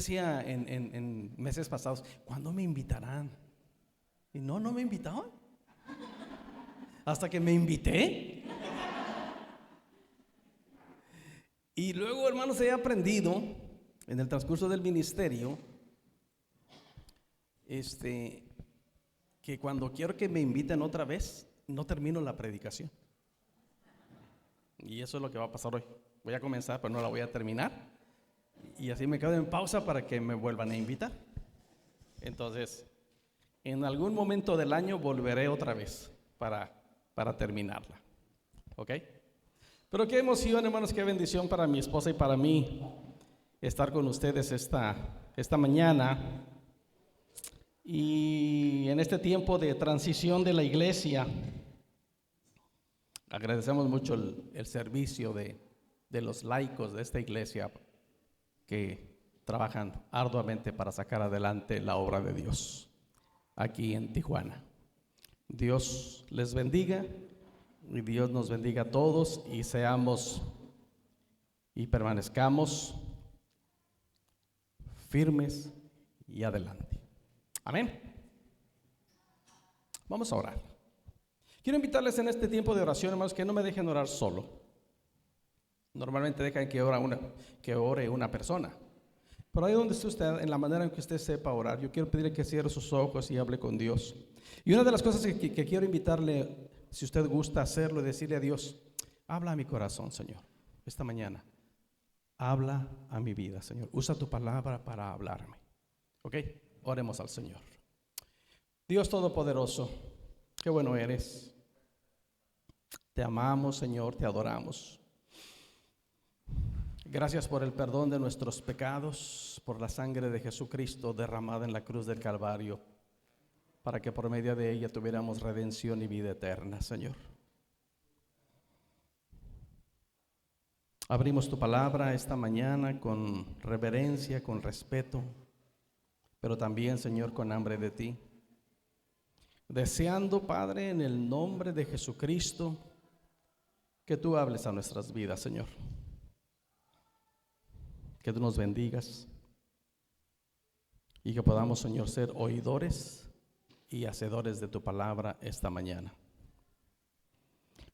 decía en meses pasados, ¿cuándo me invitarán? Y no me invitaban. Hasta que me invité. Y luego, hermanos, he aprendido en el transcurso del ministerio que cuando quiero que me inviten otra vez, no termino la predicación. Y eso es lo que va a pasar hoy. Voy a comenzar, pero no la voy a terminar. Y así me quedo en pausa para que me vuelvan a invitar. Entonces, en algún momento del año volveré otra vez para terminarla. ¿Ok? Pero qué emoción, hermanos, qué bendición para mi esposa y para mí estar con ustedes esta mañana. Y en este tiempo de transición de la iglesia, agradecemos mucho el servicio de los laicos de esta iglesia que trabajan arduamente para sacar adelante la obra de Dios aquí en Tijuana. Dios les bendiga y Dios nos bendiga a todos y seamos y permanezcamos firmes y adelante. Amén. Vamos a orar. Quiero invitarles en este tiempo de oración, hermanos, que no me dejen orar solo. Normalmente dejan que ore una persona. Pero ahí donde esté usted, en la manera en que usted sepa orar, yo quiero pedirle que cierre sus ojos y hable con Dios. Y una de las cosas que quiero invitarle, si usted gusta hacerlo, es decirle a Dios: habla a mi corazón, Señor, esta mañana. Habla a mi vida, Señor. Usa tu palabra para hablarme. ¿Ok? Oremos al Señor. Dios Todopoderoso, qué bueno eres. Te amamos, Señor, te adoramos. Gracias por el perdón de nuestros pecados, por la sangre de Jesucristo derramada en la cruz del Calvario, para que por medio de ella tuviéramos redención y vida eterna, Señor. Abrimos tu palabra esta mañana con reverencia, con respeto, pero también, Señor, con hambre de ti. Deseando, Padre, en el nombre de Jesucristo, que tú hables a nuestras vidas, Señor. Que tú nos bendigas y que podamos, Señor, ser oidores y hacedores de tu palabra esta mañana.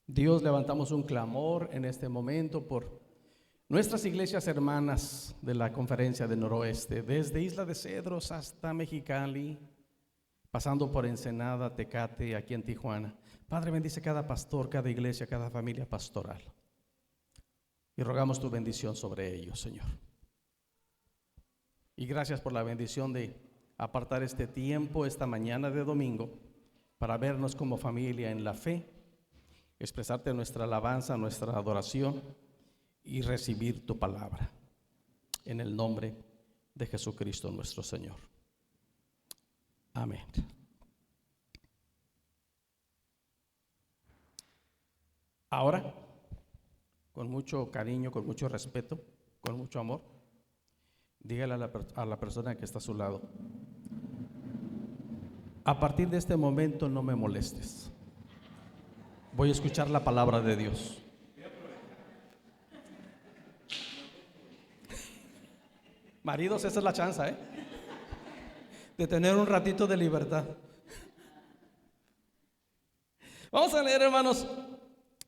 Dios, levantamos un clamor en este momento por nuestras iglesias hermanas de la Conferencia del Noroeste, desde Isla de Cedros hasta Mexicali, pasando por Ensenada, Tecate, aquí en Tijuana. Padre, bendice cada pastor, cada iglesia, cada familia pastoral. Y rogamos tu bendición sobre ellos, Señor. Y gracias por la bendición de apartar este tiempo, esta mañana de domingo, para vernos como familia en la fe, expresarte nuestra alabanza, nuestra adoración y recibir tu palabra. En el nombre de Jesucristo nuestro Señor. Amén. Ahora, con mucho cariño, con mucho respeto, con mucho amor, dígale a la persona que está a su lado: a partir de este momento no me molestes. Voy a escuchar la palabra de Dios. Maridos, esa es la chance, de tener un ratito de libertad. Vamos a leer, hermanos,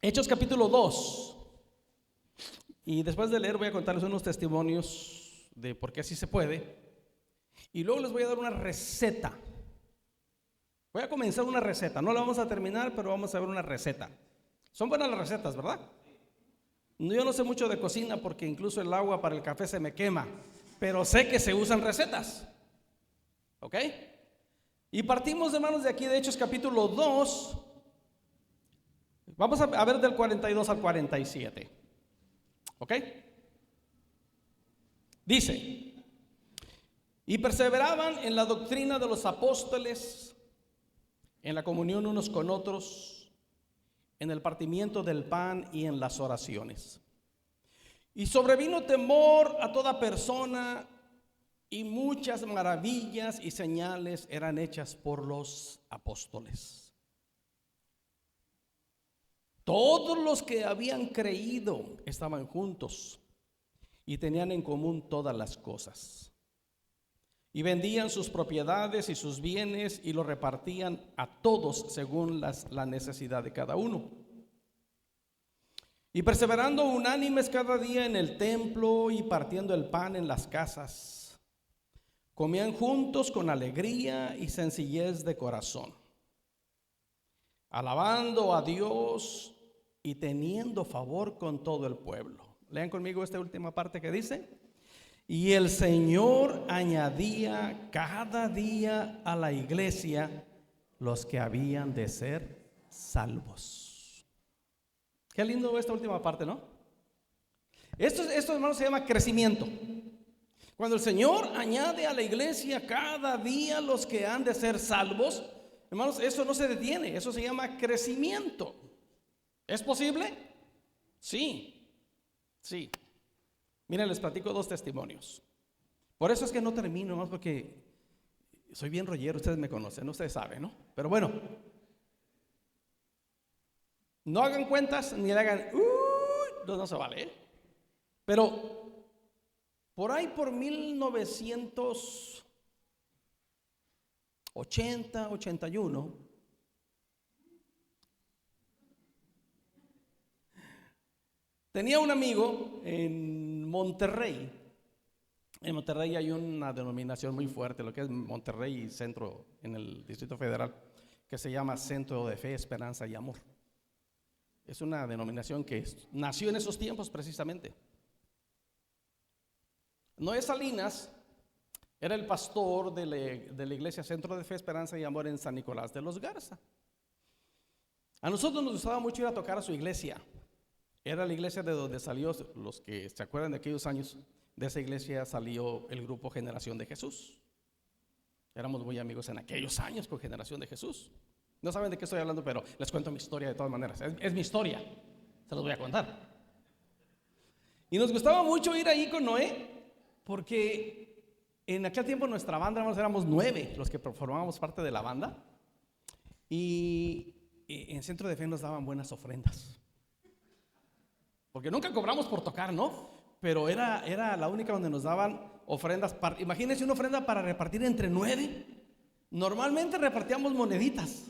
Hechos capítulo 2. Y después de leer voy a contarles unos testimonios de por qué así se puede. Y luego les voy a dar una receta. Voy a comenzar una receta. No la vamos a terminar, pero vamos a ver una receta. Son buenas las recetas, ¿verdad? Yo no sé mucho de cocina porque incluso el agua para el café se me quema, pero sé que se usan recetas. ¿Ok? Y partimos, hermanos, de aquí de Hechos capítulo 2. Vamos a ver del 42 al 47. ¿Ok? Dice: y perseveraban en la doctrina de los apóstoles, en la comunión unos con otros, en el partimiento del pan y en las oraciones. Y sobrevino temor a toda persona, y muchas maravillas y señales eran hechas por los apóstoles. Todos los que habían creído estaban juntos y tenían en común todas las cosas. y vendían sus propiedades y sus bienes y lo repartían a todos según la necesidad de cada uno. Y perseverando unánimes cada día en el templo y partiendo el pan en las casas, comían juntos con alegría y sencillez de corazón, alabando a Dios y teniendo favor con todo el pueblo. Lean conmigo esta última parte que dice: y el Señor añadía cada día a la iglesia los que habían de ser salvos. Qué lindo esta última parte, ¿no? Esto, hermanos, se llama crecimiento. Cuando el Señor añade a la iglesia cada día los que han de ser salvos, hermanos, eso no se detiene, eso se llama crecimiento. ¿Es posible? Sí, sí. Miren, les platico dos testimonios. Por eso es que no termino, más porque soy bien rollero, ustedes me conocen, ustedes saben, ¿no? Pero bueno, no hagan cuentas ni le hagan, no se vale, ¿eh? Pero por ahí por 1980, 81, tenía un amigo en Monterrey. En Monterrey hay una denominación muy fuerte, lo que es Monterrey Centro en el Distrito Federal, que se llama Centro de Fe, Esperanza y Amor. Es una denominación que nació en esos tiempos precisamente. Noé Salinas era el pastor de la iglesia Centro de Fe, Esperanza y Amor en San Nicolás de los Garza. A nosotros nos gustaba mucho ir a tocar a su iglesia. Era la iglesia de donde salió, los que se acuerdan de aquellos años, de esa iglesia salió el grupo Generación de Jesús. Éramos muy amigos en aquellos años con Generación de Jesús. No saben de qué estoy hablando, pero les cuento mi historia de todas maneras. Es mi historia, se los voy a contar. Y nos gustaba mucho ir ahí con Noé, porque en aquel tiempo nuestra banda, éramos 9 los que formábamos parte de la banda. Y en Centro de Fe nos daban buenas ofrendas. Porque nunca cobramos por tocar, ¿no? Pero era la única donde nos daban ofrendas. Imagínense una ofrenda para repartir entre 9. Normalmente repartíamos moneditas.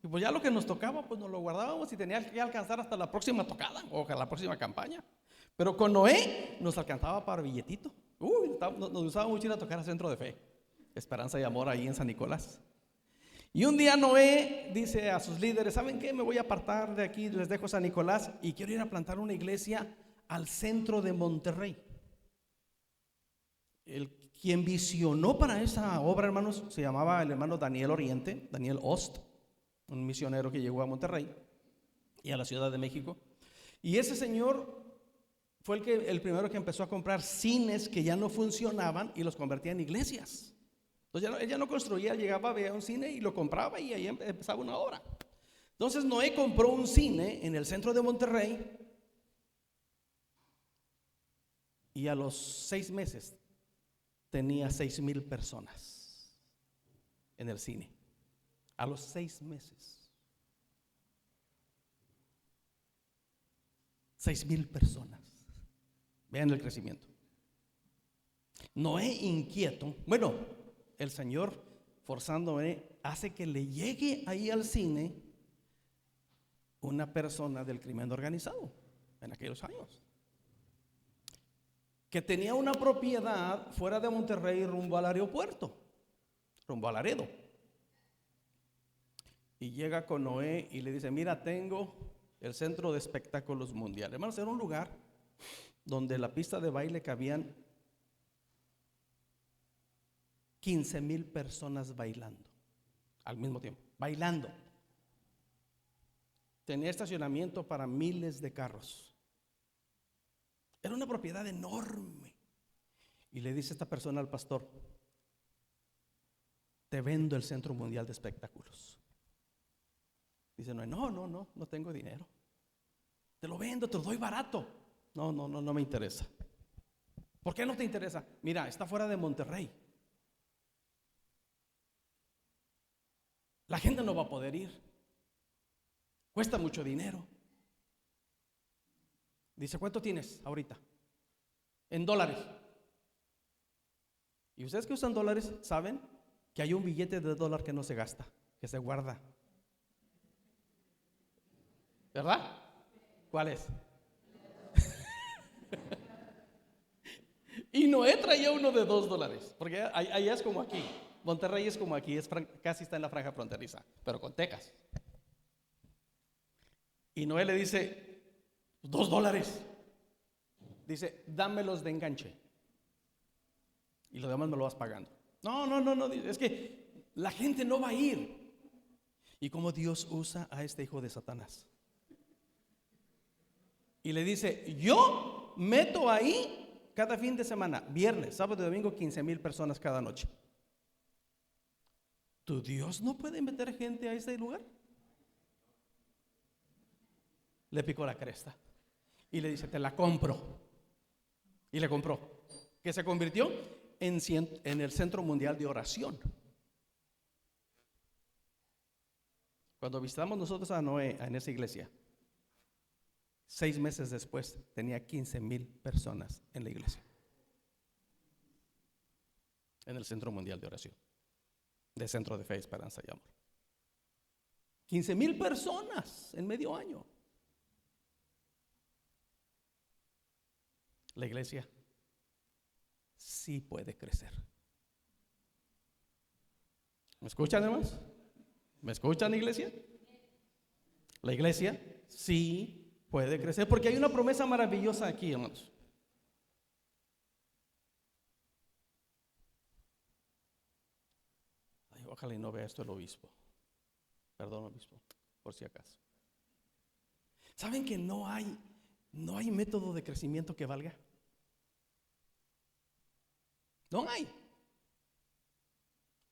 Y pues ya lo que nos tocaba, pues nos lo guardábamos y tenía que alcanzar hasta la próxima tocada o la próxima campaña. Pero con Noé nos alcanzaba para billetito. Nos gustaba mucho ir a tocar a Centro de Fe, Esperanza y Amor ahí en San Nicolás. Y un día Noé dice a sus líderes: ¿saben qué? Me voy a apartar de aquí, les dejo San Nicolás y quiero ir a plantar una iglesia al centro de Monterrey. Quien visionó para esa obra, hermanos, se llamaba el hermano Daniel Oriente, Daniel Ost, un misionero que llegó a Monterrey y a la Ciudad de México. Y ese señor fue el primero que empezó a comprar cines que ya no funcionaban y los convertía en iglesias. Entonces él ya no construía, llegaba, veía un cine y lo compraba y ahí empezaba una obra. Entonces Noé compró un cine en el centro de Monterrey y a los 6 meses tenía 6,000 personas en el cine. A los 6 meses. 6,000 personas. Vean el crecimiento. Noé inquieto, el Señor forzándome hace que le llegue ahí al cine una persona del crimen organizado en aquellos años, que tenía una propiedad fuera de Monterrey rumbo al aeropuerto, rumbo a Laredo. Y llega con Noé y le dice: mira, tengo el centro de espectáculos mundial. Hermanos, era un lugar donde la pista de baile cabían 15,000 personas bailando al mismo tiempo, bailando. Tenía estacionamiento para miles de carros. Era una propiedad enorme. Y le dice esta persona al pastor: te vendo el Centro Mundial de Espectáculos. Dice: no tengo dinero. Te lo vendo, te lo doy barato. No me interesa. ¿Por qué no te interesa? Mira, está fuera de Monterrey. La gente no va a poder ir. Cuesta mucho dinero. Dice: ¿cuánto tienes ahorita? En dólares. Y ustedes que usan dólares saben que hay un billete de dólar que no se gasta, que se guarda. ¿Verdad? ¿Cuál es? Y Noé traía uno de $2, porque allá es como aquí. Monterrey es como aquí, casi está en la franja fronteriza, pero con Texas. Y Noé le dice, $2. Dice, dámelos de enganche. Y lo demás me lo vas pagando. No, es que la gente no va a ir. Y como Dios usa a este hijo de Satanás. Y le dice, yo meto ahí cada fin de semana, viernes, sábado y domingo, 15,000 personas cada noche. ¿Tu Dios no puede meter gente a ese lugar? Le picó la cresta y le dice, te la compro. Y le compró, que se convirtió en el Centro Mundial de Oración. Cuando visitamos nosotros a Noé en esa iglesia, 6 meses después tenía 15,000 personas en la iglesia, en el Centro Mundial de Oración, de Centro de Fe, Esperanza y Amor. 15,000 personas en medio año. La iglesia sí puede crecer. ¿Me escuchan, hermanos? ¿Me escuchan, iglesia? La iglesia sí puede crecer, porque hay una promesa maravillosa aquí, hermanos. Ay, ojalá y no vea esto el obispo. Perdón, obispo, por si acaso. ¿Saben que no hay método de crecimiento que valga? No hay.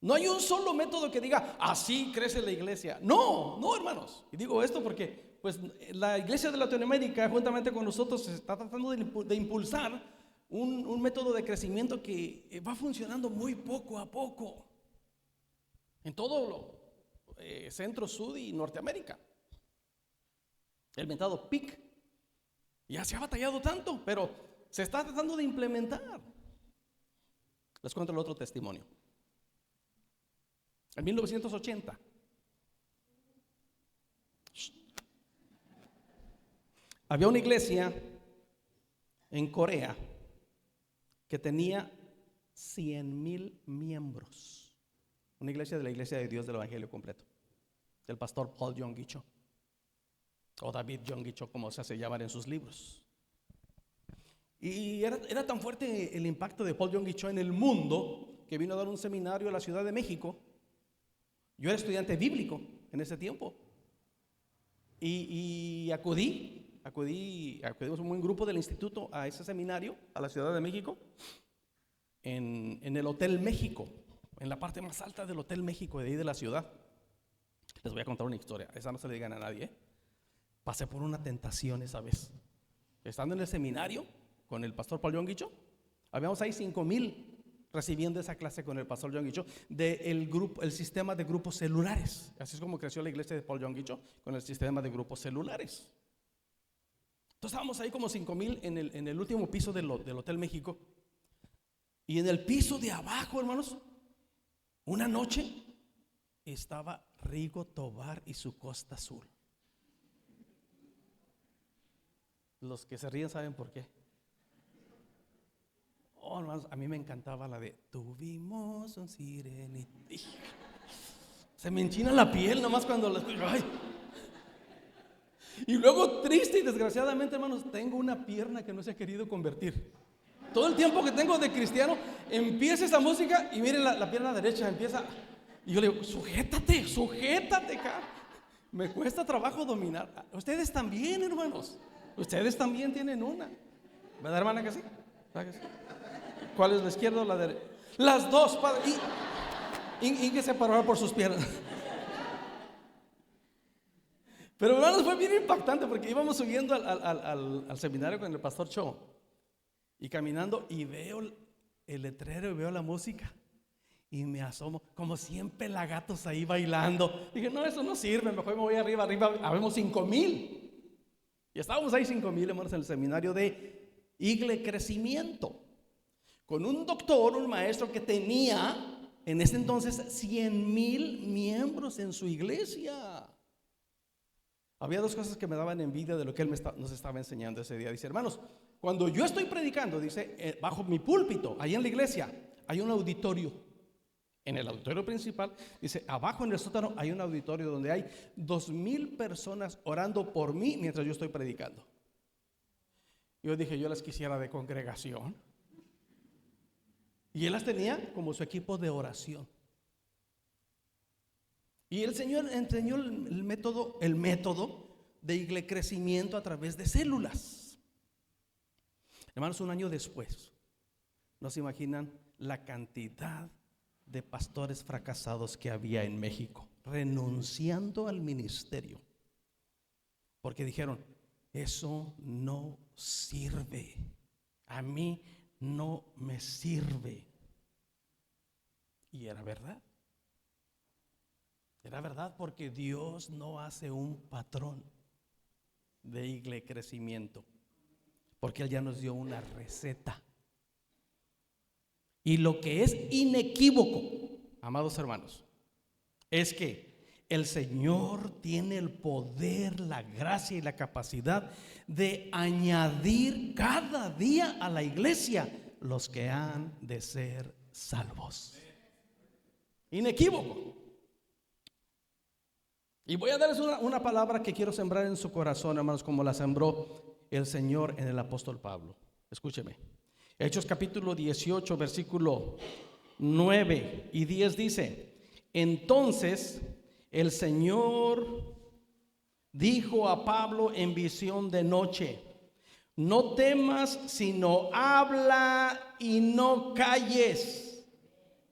No hay un solo método que diga, así crece la iglesia. No, hermanos. Y digo esto porque pues la iglesia de Latinoamérica, juntamente con nosotros, está tratando de impulsar un método de crecimiento que va funcionando muy poco a poco en todo Centro, Sur y Norteamérica. El mentado PIC. Ya se ha batallado tanto, pero se está tratando de implementar. Les cuento el otro testimonio. En 1980, había una iglesia en Corea que tenía 100,000 miembros. Una iglesia de la Iglesia de Dios del Evangelio Completo, del pastor Paul Yonggi Cho, o David Yonggi Cho, como se hace llamar en sus libros. Y era tan fuerte el impacto de Paul Yonggi Cho en el mundo que vino a dar un seminario a la Ciudad de México. Yo era estudiante bíblico en ese tiempo y acudimos un buen grupo del instituto a ese seminario a la Ciudad de México, en el Hotel México, en la parte más alta del Hotel México de ahí de la ciudad. Les voy a contar una historia, esa no se le digan a nadie, Pasé por una tentación esa vez. Estando en el seminario con el pastor Paul Yonggi Cho, habíamos ahí 5,000 recibiendo esa clase con el pastor Yonggi Cho del grupo, el sistema de grupos celulares. Así es como creció la iglesia de Paul Yonggi Cho, con el sistema de grupos celulares. Entonces estábamos ahí como 5,000 en el último piso del Hotel México. Y en el piso de abajo, hermanos, una noche estaba Rigo Tobar y su Costa Azul. Los que se ríen saben por qué. Oh, hermanos, a mí me encantaba la de tuvimos un sirenito. Se me enchina la piel nomás cuando la escucho. Ay. Y luego, triste y desgraciadamente, hermanos, tengo una pierna que no se ha querido convertir. Todo el tiempo que tengo de cristiano, empieza esa música y miren la pierna derecha empieza. Y yo le digo, sujétate, cara. Me cuesta trabajo dominar. Ustedes también, hermanos. Ustedes también tienen una. ¿Verdad, hermana, que sí? ¿Verdad que sí? ¿Cuál es la izquierda o la derecha? Las dos, padre. Y que se paró por sus piernas. Pero, hermanos, fue bien impactante porque íbamos subiendo al seminario con el pastor Cho y caminando y veo el letrero y veo la música y me asomo como 100 pelagatos ahí bailando. Dije, no, eso no sirve, mejor me voy arriba, habemos 5,000. Y estábamos ahí 5,000, hermanos, en el seminario de Igle Crecimiento. con un doctor, un maestro que tenía en ese entonces 100,000 miembros en su iglesia. Había dos cosas que me daban envidia de lo que él nos estaba enseñando ese día. Dice: hermanos, cuando yo estoy predicando, dice, bajo mi púlpito, ahí en la iglesia, hay un auditorio. En el auditorio principal, dice, abajo en el sótano hay un auditorio donde hay 2,000 personas orando por mí mientras yo estoy predicando. Yo dije, yo las quisiera de congregación. Y él las tenía como su equipo de oración. Y el Señor enseñó el método de crecimiento a través de células. Hermanos, un año después, no se imaginan la cantidad de pastores fracasados que había en México, renunciando al ministerio, porque dijeron, eso no sirve, a mí no me sirve. Y era verdad. Era verdad, porque Dios no hace un patrón de crecimiento, porque Él ya nos dio una receta. Y lo que es inequívoco, amados hermanos, es que el Señor tiene el poder, la gracia y la capacidad de añadir cada día a la iglesia los que han de ser salvos. Inequívoco. Y voy a darles una palabra que quiero sembrar en su corazón, hermanos, como la sembró el Señor en el apóstol Pablo. Escúcheme. Hechos capítulo 18, versículo 9 y 10 dice: entonces el Señor dijo a Pablo en visión de noche: no temas, sino habla y no calles,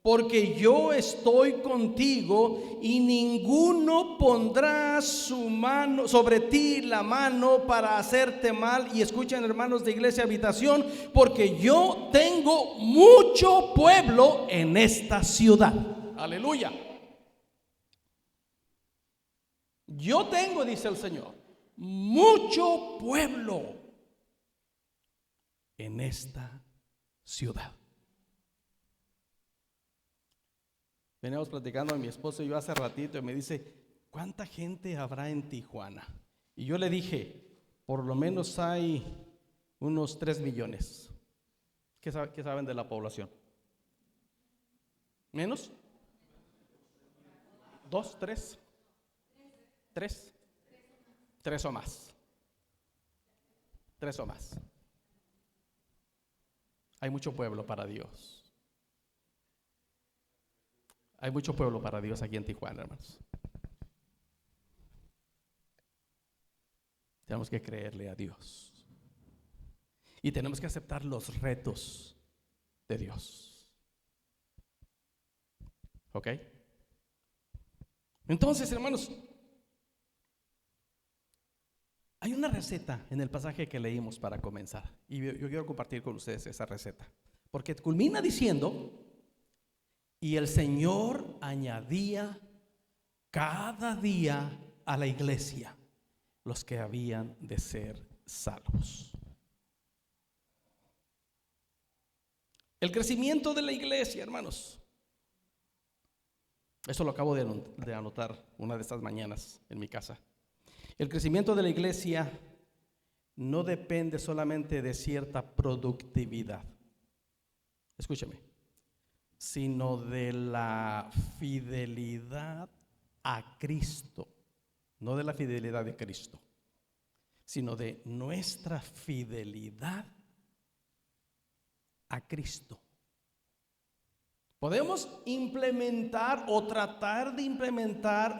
porque yo estoy contigo y ninguno pondrá su mano sobre ti, la mano para hacerte mal. Y escuchen, hermanos de Iglesia Habitación, porque yo tengo mucho pueblo en esta ciudad. Aleluya. Yo tengo, dice el Señor, mucho pueblo en esta ciudad. Veníamos platicando mi esposo y yo hace ratito y me dice: ¿cuánta gente habrá en Tijuana? Y yo le dije: por lo menos hay unos 3 millones. ¿Qué saben de la población? ¿Menos? ¿2, 3? ¿3? 3 o más. 3 o más. Hay mucho pueblo para Dios. Hay mucho pueblo para Dios aquí en Tijuana, hermanos. Tenemos que creerle a Dios y tenemos que aceptar los retos de Dios. ¿Ok? Entonces, hermanos, hay una receta en el pasaje que leímos para comenzar, y yo quiero compartir con ustedes esa receta, porque culmina diciendo: y el Señor añadía cada día a la iglesia los que habían de ser salvos. El crecimiento de la iglesia, hermanos, eso lo acabo de anotar una de estas mañanas en mi casa. El crecimiento de la iglesia no depende solamente de cierta productividad. Escúcheme. Sino de la fidelidad a Cristo. No de la fidelidad de Cristo, sino de nuestra fidelidad a Cristo. Podemos implementar o tratar de implementar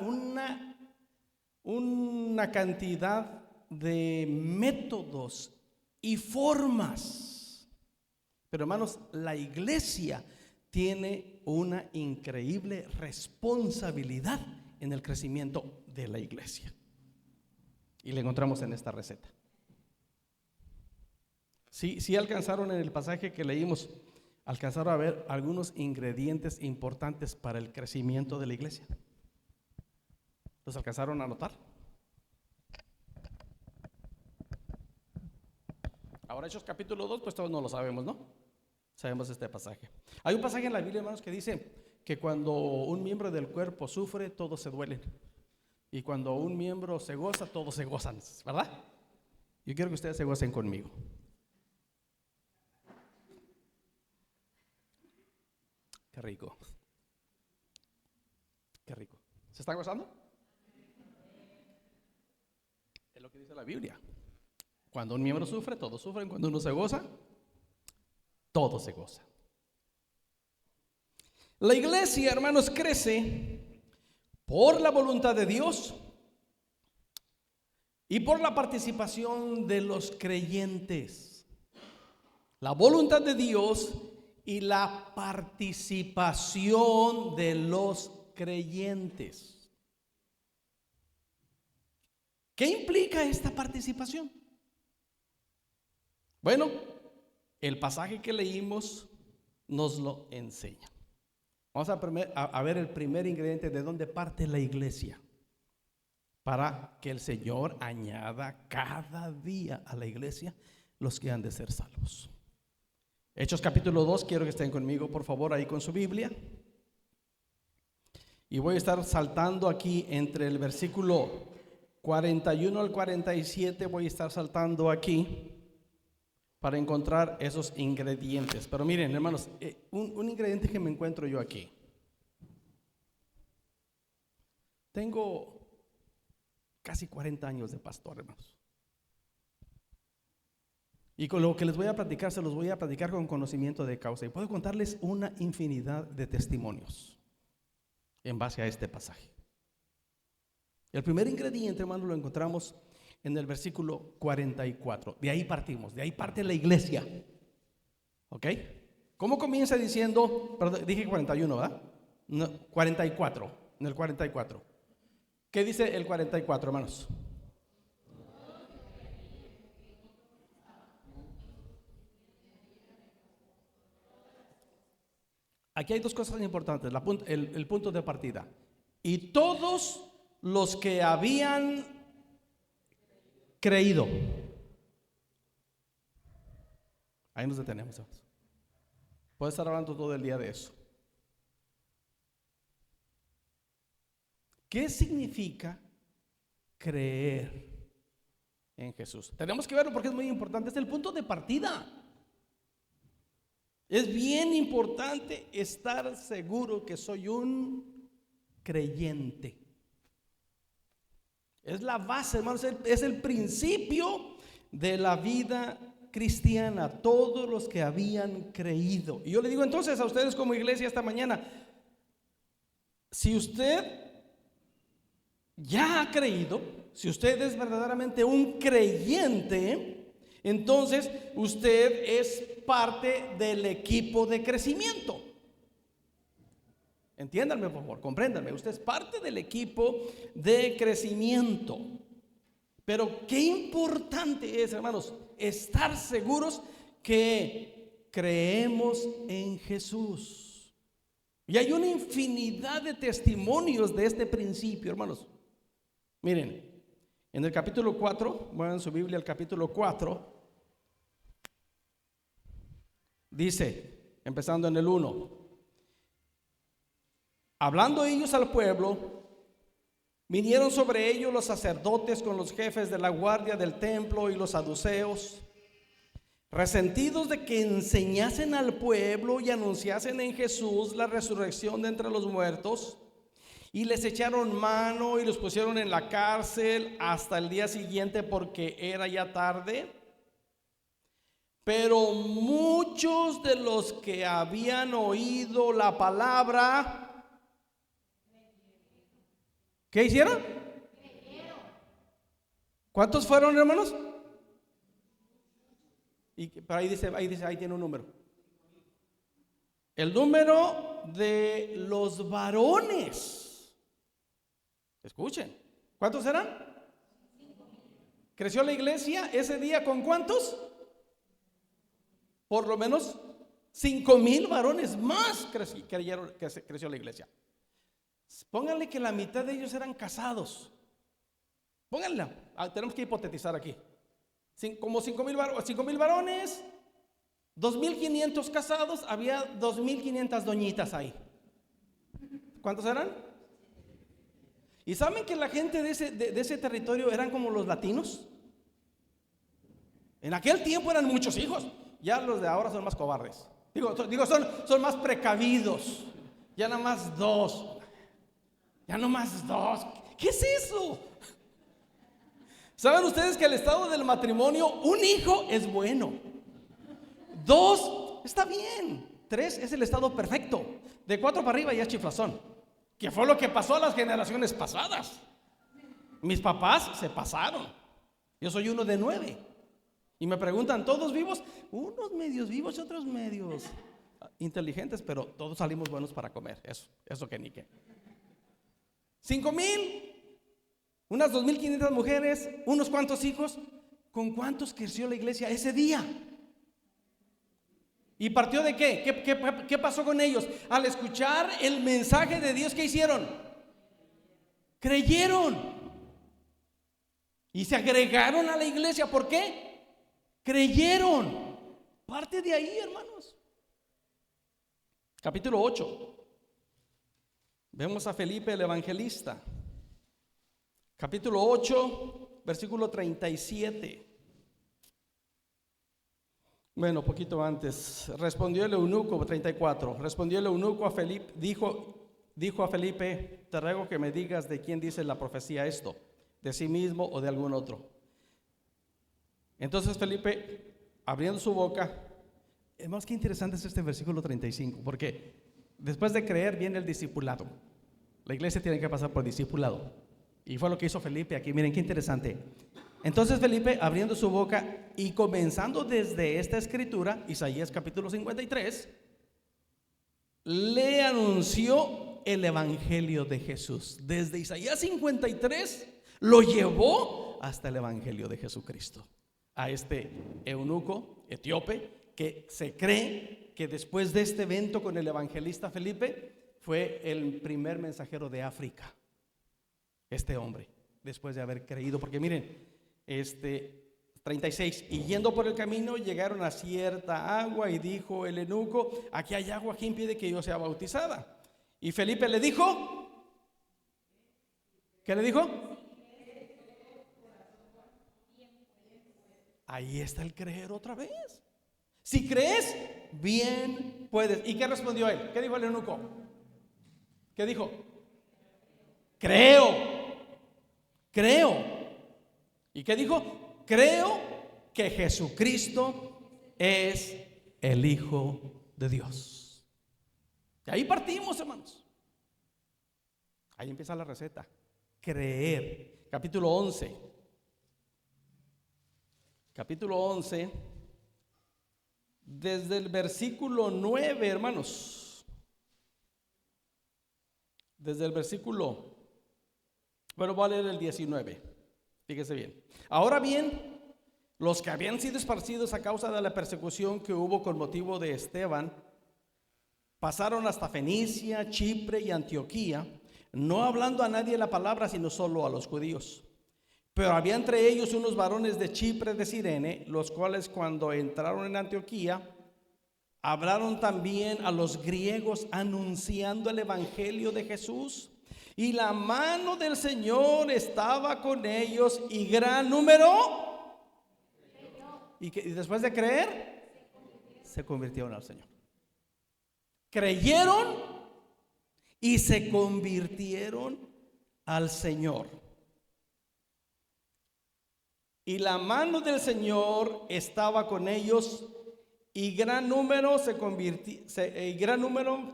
una cantidad de métodos y formas, pero hermanos, la iglesia tiene una increíble responsabilidad en el crecimiento de la iglesia. Y la encontramos en esta receta. Sí alcanzaron en el pasaje que leímos, alcanzaron a ver algunos ingredientes importantes para el crecimiento de la iglesia. ¿Los alcanzaron a notar? Ahora Hechos capítulo 2, pues todos no lo sabemos, ¿no? Sabemos este pasaje. Hay un pasaje en la Biblia, hermanos, que dice que cuando un miembro del cuerpo sufre, todos se duelen. Y cuando un miembro se goza, todos se gozan, ¿verdad? Yo quiero que ustedes se gocen conmigo. Qué rico. Qué rico. ¿Se están gozando? Es lo que dice la Biblia. Cuando un miembro sufre, todos sufren. Cuando uno se goza, todos se gozan. La iglesia, hermanos, crece por la voluntad de Dios y por la participación de los creyentes. La voluntad de Dios y la participación de los creyentes. ¿Qué implica esta participación? Bueno, el pasaje que leímos nos lo enseña. Vamos a ver el primer ingrediente de dónde parte la iglesia, para que el Señor añada cada día a la iglesia los que han de ser salvos. Hechos capítulo 2, quiero que estén conmigo, por favor, ahí con su Biblia. Y voy a estar saltando aquí entre el versículo 41 al 47, voy a estar saltando aquí para encontrar esos ingredientes. Pero miren, hermanos, un ingrediente que me encuentro yo aquí. Tengo casi 40 años de pastor, hermanos. Y con lo que les voy a platicar, se los voy a platicar con conocimiento de causa. Y puedo contarles una infinidad de testimonios en base a este pasaje. El primer ingrediente, hermanos, lo encontramos en el versículo 44. De ahí partimos, de ahí parte la iglesia. ¿Ok? ¿Cómo comienza diciendo? Perdón, dije 41, ¿verdad? No, 44, en el 44. ¿Qué dice el 44, hermanos? Aquí hay dos cosas importantes, el punto de partida. Y todos los que habían creído. Ahí nos detenemos. Puedo estar hablando todo el día de eso. ¿Qué significa creer en Jesús? Tenemos que verlo porque es muy importante. Es el punto de partida. Es bien importante estar seguro que soy un creyente. Es la base, hermanos, es el principio de la vida cristiana. Todos los que habían creído. Y yo le digo entonces a ustedes como iglesia esta mañana, si usted ya ha creído, si usted es verdaderamente un creyente, entonces usted es parte del equipo de crecimiento. Entiéndanme, por favor, compréndanme. Usted es parte del equipo de crecimiento. Pero qué importante es, hermanos, estar seguros que creemos en Jesús. Y hay una infinidad de testimonios de este principio, hermanos. Miren, en el capítulo 4, muevan su Biblia al capítulo 4, dice, empezando en el 1, hablando ellos al pueblo, vinieron sobre ellos los sacerdotes con los jefes de la guardia del templo y los saduceos, resentidos de que enseñasen al pueblo y anunciasen en Jesús la resurrección de entre los muertos. Y les echaron mano y los pusieron en la cárcel hasta el día siguiente porque era ya tarde. Pero muchos de los que habían oído la palabra, ¿qué hicieron? ¿Cuántos fueron, hermanos? Y pero ahí tiene un número. El número de los varones. Escuchen, ¿cuántos eran? ¿Creció la iglesia ese día con cuántos? Por lo menos 5,000 varones más creció la iglesia. Pónganle que la mitad de ellos eran casados. Pónganla, tenemos que hipotetizar aquí. Como 5,000 varones, 2,500 casados, había 2,500 doñitas ahí. ¿Cuántos eran? ¿Y saben que la gente de ese territorio eran como los latinos? En aquel tiempo eran muchos hijos. Ya los de ahora son más cobardes. Son más precavidos. Ya nada más dos. Ya no más dos. ¿Qué es eso? ¿Saben ustedes que el estado del matrimonio, un hijo es bueno, 2 está bien, 3 es el estado perfecto, de 4 para arriba ya es chiflazón, que fue lo que pasó a las generaciones pasadas? Mis papás se pasaron. Yo soy uno de 9 y me preguntan, ¿todos vivos? Unos medios vivos y otros medios inteligentes, pero todos salimos buenos para comer. Eso que ni qué. 5,000, unas 2,500 mujeres, unos cuantos hijos. ¿Con cuántos creció la iglesia ese día? ¿Y partió de qué? ¿Qué pasó con ellos? Al escuchar el mensaje de Dios, ¿qué hicieron? Creyeron y se agregaron a la iglesia. ¿Por qué? Creyeron. Parte de ahí, hermanos. Capítulo 8. Vemos a Felipe el evangelista. Capítulo 8, versículo 37. Bueno, poquito antes. Respondió el eunuco, 34. Respondió el eunuco a Felipe, dijo a Felipe: te ruego que me digas de quién dice la profecía esto, de sí mismo o de algún otro. Entonces Felipe, abriendo su boca, hermanos, qué interesante es este versículo 35, porque después de creer viene el discipulado. La iglesia tiene que pasar por discipulado, y fue lo que hizo Felipe aquí. Miren qué interesante. Entonces Felipe, abriendo su boca y comenzando desde esta escritura, Isaías capítulo 53, le anunció el evangelio de Jesús. Desde Isaías 53 lo llevó hasta el evangelio de Jesucristo. A este eunuco etíope que se cree que después de este evento con el evangelista Felipe fue el primer mensajero de África. Este hombre, después de haber creído, porque miren, 36, y yendo por el camino llegaron a cierta agua y dijo el eunuco: aquí hay agua, ¿quién impide que yo sea bautizada? Y Felipe le dijo, ¿qué le dijo? Ahí está el creer otra vez. Si crees, bien puedes. ¿Y qué respondió él? ¿Qué dijo el eunuco? ¿Qué dijo? Creo. ¿Y qué dijo? Creo que Jesucristo es el Hijo de Dios. De ahí partimos, hermanos. Ahí empieza la receta. Creer. Capítulo 11. Capítulo 11. Desde el versículo 9, hermanos. Desde el versículo, bueno, voy a leer el 19. Fíjese bien. Ahora bien, los que habían sido esparcidos a causa de la persecución que hubo con motivo de Esteban, pasaron hasta Fenicia, Chipre y Antioquía, no hablando a nadie la palabra, sino solo a los judíos. Pero había entre ellos unos varones de Chipre de Cirene, los cuales cuando entraron en Antioquía, hablaron también a los griegos anunciando el evangelio de Jesús. Y la mano del Señor estaba con ellos y gran número. Y después de creer, se convirtieron al Señor. Creyeron y se convirtieron al Señor. Y la mano del Señor estaba con ellos y gran número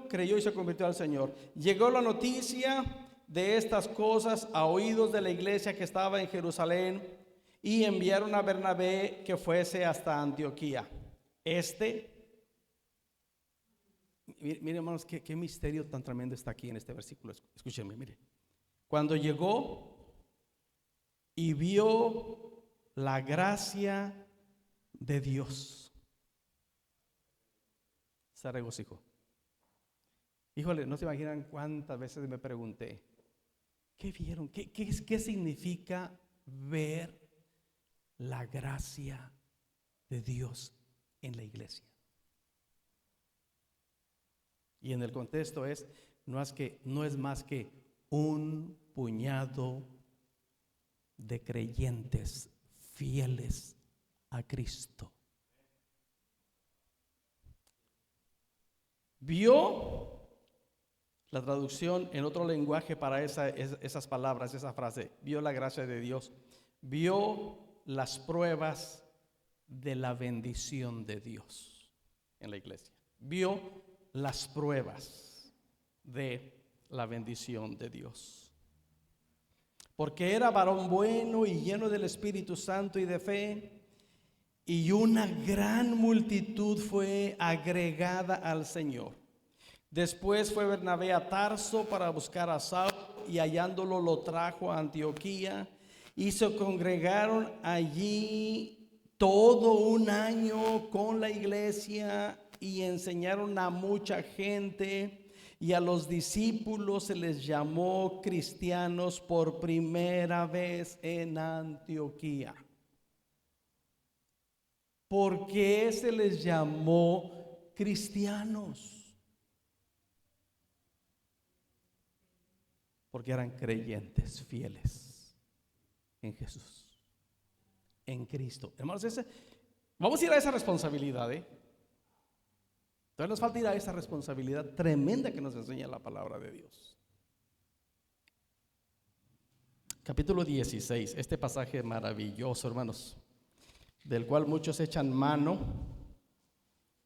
creyó y se convirtió al Señor. Llegó la noticia de estas cosas a oídos de la iglesia que estaba en Jerusalén, y enviaron a Bernabé que fuese hasta Antioquía. Miren, hermanos, qué misterio tan tremendo está aquí en este versículo. Escúchenme, mire. Cuando llegó y vio la gracia de Dios, se regocijó. Híjole, no se imaginan cuántas veces me pregunté: ¿qué vieron? ¿Qué significa ver la gracia de Dios en la iglesia? Y en el contexto no es más que un puñado de creyentes fieles a Cristo. Vio la traducción en otro lenguaje para esas palabras, esa frase. Vio la gracia de Dios. Vio las pruebas de la bendición de Dios en la iglesia. Vio las pruebas de la bendición de Dios. Porque era varón bueno y lleno del Espíritu Santo y de fe, y una gran multitud fue agregada al Señor. Después fue Bernabé a Tarso para buscar a Saulo, y hallándolo lo trajo a Antioquía, y se congregaron allí todo un año con la iglesia y enseñaron a mucha gente. Y a los discípulos se les llamó cristianos por primera vez en Antioquía. ¿Por qué se les llamó cristianos? Porque eran creyentes fieles en Jesús, en Cristo. Hermanos, vamos a ir a esa responsabilidad, Entonces nos falta ir a esa responsabilidad tremenda que nos enseña la palabra de Dios. Capítulo 16, este pasaje maravilloso, hermanos, del cual muchos echan mano,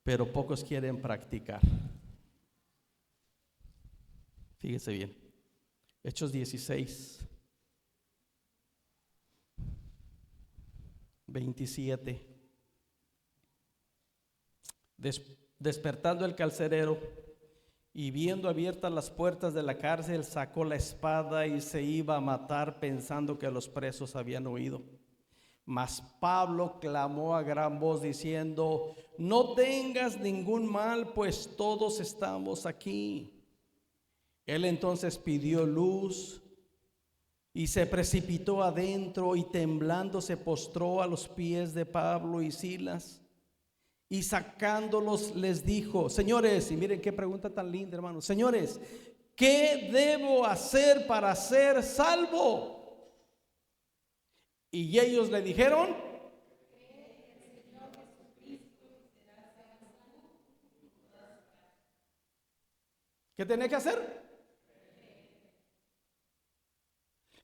pero pocos quieren practicar. Fíjese bien, Hechos 16, 27. Despertando el carcelero y viendo abiertas las puertas de la cárcel, sacó la espada y se iba a matar, pensando que los presos habían huido. Mas Pablo clamó a gran voz diciendo: no tengas ningún mal, pues todos estamos aquí. Él entonces pidió luz y se precipitó adentro, y temblando se postró a los pies de Pablo y Silas, y sacándolos les dijo: señores, y miren qué pregunta tan linda, hermanos, señores, ¿qué debo hacer para ser salvo? Y ellos le dijeron: ¿qué tenía que hacer?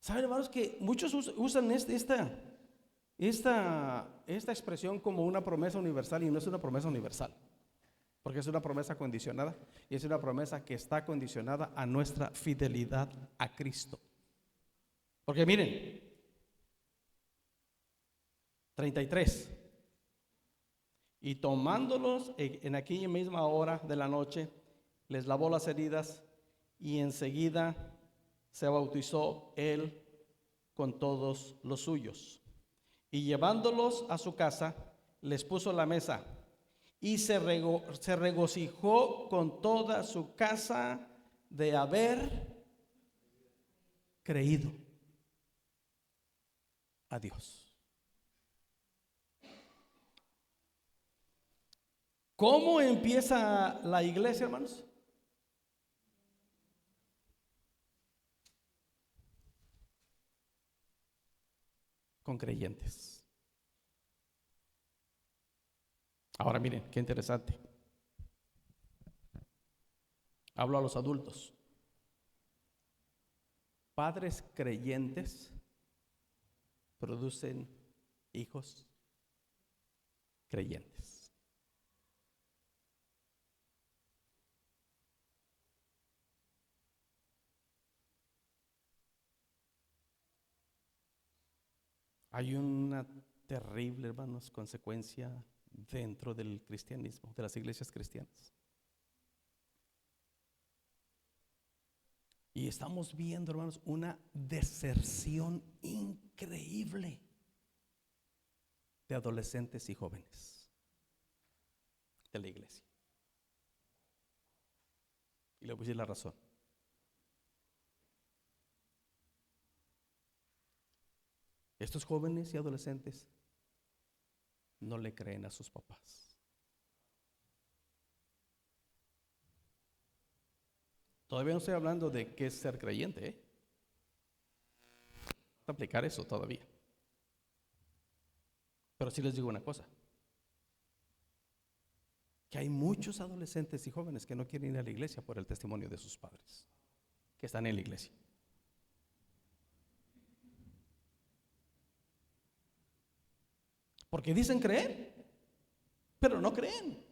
¿Saben, hermanos, que muchos usan esta expresión como una promesa universal, y no es una promesa universal? Porque es una promesa condicionada, y es una promesa que está condicionada a nuestra fidelidad a Cristo. Porque miren, 33. Y tomándolos en aquella misma hora de la noche, les lavó las heridas, y enseguida se bautizó él con todos los suyos. Y llevándolos a su casa, les puso la mesa, y se regocijó con toda su casa de haber creído a Dios. ¿Cómo empieza la iglesia, hermanos? Con creyentes. Ahora miren, qué interesante. Hablo a los adultos. Padres creyentes producen hijos creyentes. Hay una terrible, hermanos, consecuencia dentro del cristianismo, de las iglesias cristianas. Y estamos viendo, hermanos, una deserción increíble de adolescentes y jóvenes de la iglesia. Y le voy a decir la razón. Estos jóvenes y adolescentes no le creen a sus papás. Todavía no estoy hablando de qué es ser creyente, ¿eh? Aplicar eso todavía. Pero sí les digo una cosa, que hay muchos adolescentes y jóvenes que no quieren ir a la iglesia por el testimonio de sus padres, que están en la iglesia. Porque dicen creer, pero no creen.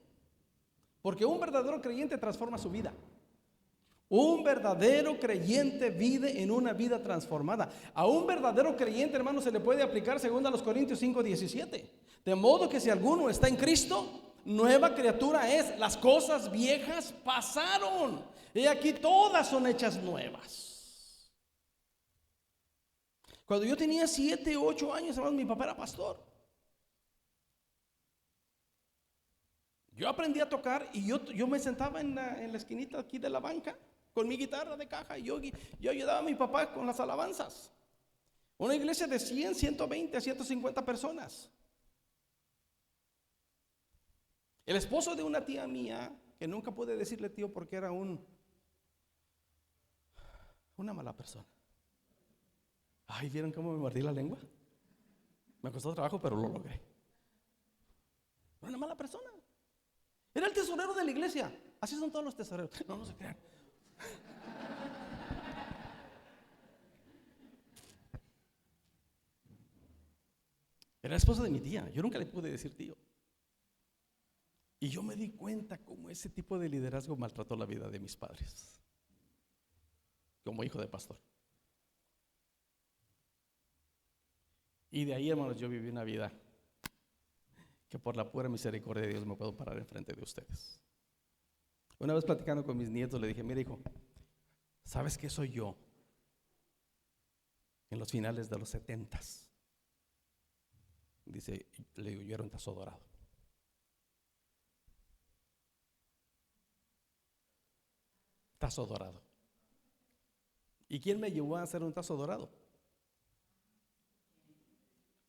Porque un verdadero creyente transforma su vida. Un verdadero creyente vive en una vida transformada. A un verdadero creyente, hermano, se le puede aplicar según a los Corintios 5:17. De modo que si alguno está en Cristo, nueva criatura es. Las cosas viejas pasaron, y aquí todas son hechas nuevas. Cuando yo tenía 7, 8 años, hermano, mi papá era pastor. Yo aprendí a tocar y yo me sentaba en la esquinita aquí de la banca con mi guitarra de caja y yo ayudaba a mi papá con las alabanzas. Una iglesia de 100, 120, 150 personas. El esposo de una tía mía, que nunca pude decirle tío porque era una mala persona. Ay, ¿vieron cómo me mordí la lengua? Me costó trabajo, pero lo logré. Era una mala persona. Era el tesorero de la iglesia. Así son todos los tesoreros. No se crean. Era el esposo de mi tía. Yo nunca le pude decir tío. Y yo me di cuenta cómo ese tipo de liderazgo maltrató la vida de mis padres, como hijo de pastor. Y de ahí, hermanos, yo viví una vida que por la pura misericordia de Dios me puedo parar enfrente de ustedes. Una vez platicando con mis nietos le dije, mira hijo, ¿sabes qué soy yo? En los finales de los 70s. Dice, le digo, yo era un tazo dorado. Tazo dorado. ¿Y quién me llevó a hacer un tazo dorado?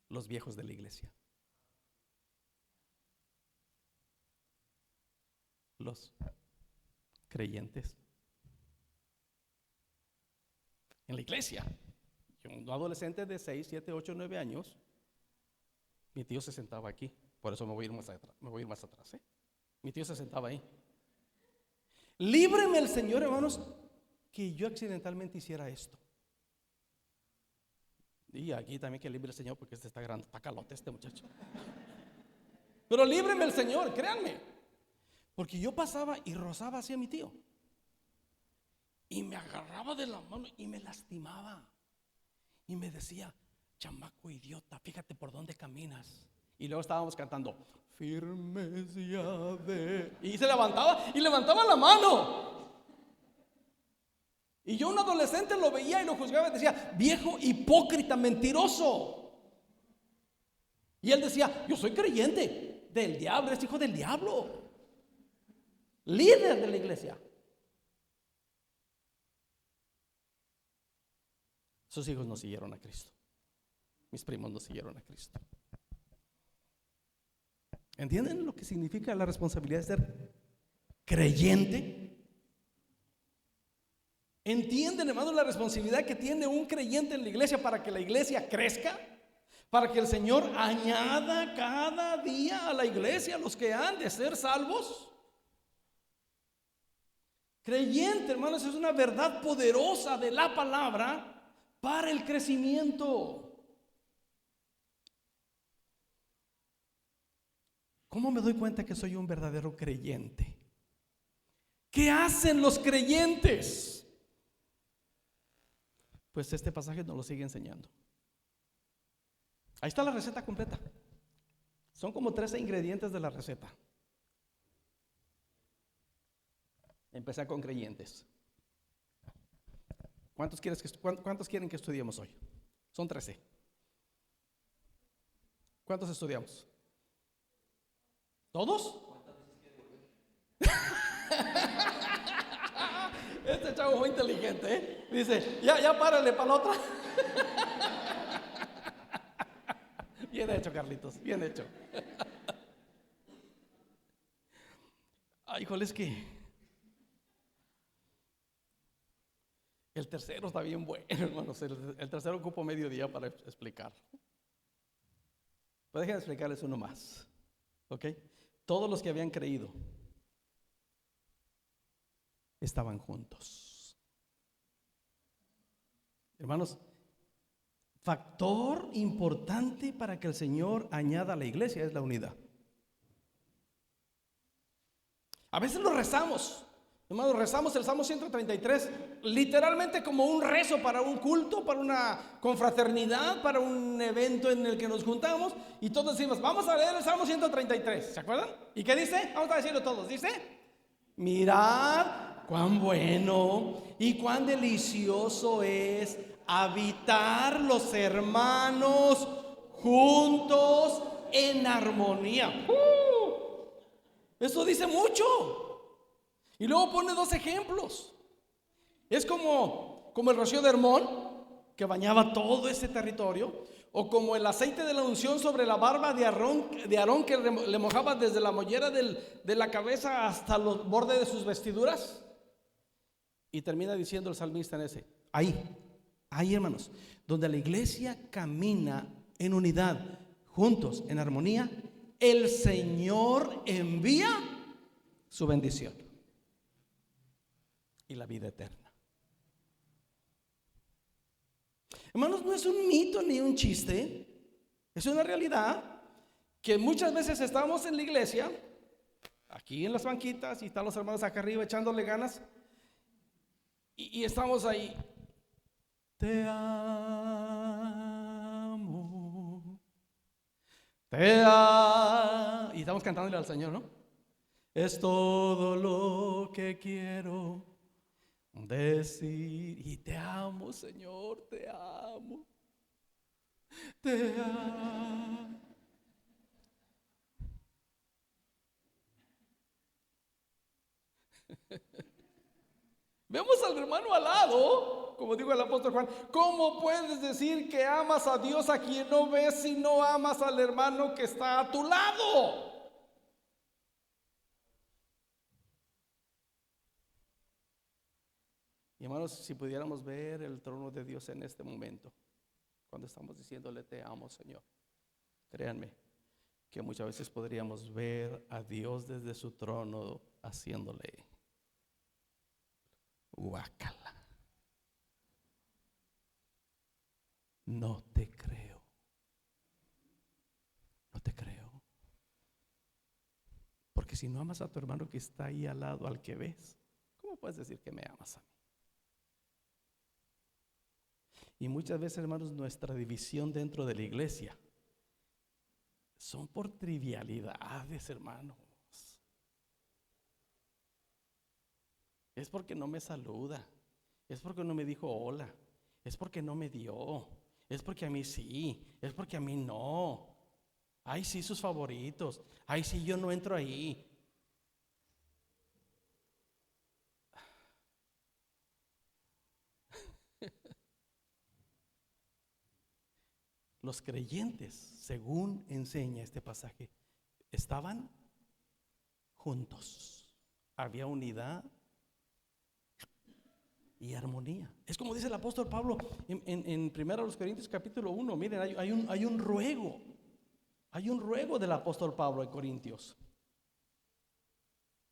Los viejos de la iglesia. Los creyentes en la iglesia. Yo, un adolescente de 6, 7, 8, 9 años, mi tío se sentaba aquí. Por eso me voy a ir más atrás, ¿eh? Mi tío se sentaba ahí. Líbreme el Señor, hermanos, que yo accidentalmente hiciera esto. Y aquí también que libre el Señor, porque este está grande, está calote este muchacho. Pero líbreme el Señor, créanme. Porque yo pasaba y rozaba hacia mi tío. Y me agarraba de la mano y me lastimaba. Y me decía, chamaco idiota, fíjate por dónde caminas. Y luego estábamos cantando, firmes ya de... Y se levantaba y levantaba la mano. Y yo, un adolescente, lo veía y lo juzgaba y decía, viejo hipócrita, mentiroso. Y él decía, yo soy creyente del diablo, es hijo del diablo. Líder de la iglesia. Sus hijos no siguieron a Cristo. Mis primos no siguieron a Cristo. ¿Entienden lo que significa la responsabilidad de ser creyente? ¿Entienden, hermanos, la responsabilidad que tiene un creyente en la iglesia para que la iglesia crezca? Para que el Señor añada cada día a la iglesia a los que han de ser salvos. Creyente, hermanos, es una verdad poderosa de la palabra para el crecimiento. ¿Cómo me doy cuenta que soy un verdadero creyente? ¿Qué hacen los creyentes? Pues este pasaje nos lo sigue enseñando. Ahí está la receta completa. Son como 13 ingredientes de la receta. Empecé con creyentes. ¿Cuántos quieren que estudiemos hoy? Son 13. ¿Cuántos estudiamos? ¿Todos? Este chavo muy inteligente, ¿eh? Dice, ya párale para la otra. Bien hecho, Carlitos, bien hecho. Ay, híjole, es que El tercero está bien bueno, hermanos. El tercero ocupo medio día para explicar. Pero déjenme explicarles uno más. ¿Ok? Todos los que habían creído estaban juntos. Hermanos, factor importante para que el Señor añada a la iglesia es la unidad. A veces lo rezamos. Hermanos, rezamos el Salmo 133 literalmente como un rezo para un culto, para una confraternidad, para un evento en el que nos juntamos y todos decimos, vamos a leer el Salmo 133, ¿se acuerdan? ¿Y qué dice? Vamos a decirlo todos, dice: mirad cuán bueno y cuán delicioso es habitar los hermanos juntos en armonía. Eso dice mucho. Y luego pone dos ejemplos. Es como el rocío de Hermón, que bañaba todo ese territorio, o como el aceite de la unción sobre la barba de Aarón, que le mojaba desde la mollera de la cabeza hasta los bordes de sus vestiduras. Y termina diciendo el salmista en ese: ahí, hermanos, donde la iglesia camina en unidad, juntos, en armonía, el Señor envía su bendición y la vida eterna. Hermanos, no es un mito ni un chiste, es una realidad que muchas veces estamos en la iglesia, aquí en las banquitas, y están los hermanos acá arriba echándole ganas, y estamos ahí. Te amo, y estamos cantándole al Señor, ¿no? Es todo lo que quiero decir, y te amo, Señor, te amo, te amo. Vemos al hermano al lado, como dijo el apóstol Juan. ¿Cómo puedes decir que amas a Dios a quien no ves si no amas al hermano que está a tu lado? Y hermanos, si pudiéramos ver el trono de Dios en este momento, cuando estamos diciéndole te amo, Señor, créanme que muchas veces podríamos ver a Dios desde su trono haciéndole guácala. No te creo. No te creo. Porque si no amas a tu hermano que está ahí al lado, al que ves, ¿cómo puedes decir que me amas a mí? Y muchas veces, hermanos, nuestra división dentro de la iglesia son por trivialidades, hermanos. Es porque no me saluda, es porque no me dijo hola, es porque no me dio, es porque a mí sí, es porque a mí no. Ay, sí, sus favoritos. Ay, sí, yo no entro ahí. Los creyentes, según enseña este pasaje, estaban juntos. Había unidad y armonía. Es como dice el apóstol Pablo en 1 Corintios capítulo 1. Miren, hay un ruego. Hay un ruego del apóstol Pablo en Corintios.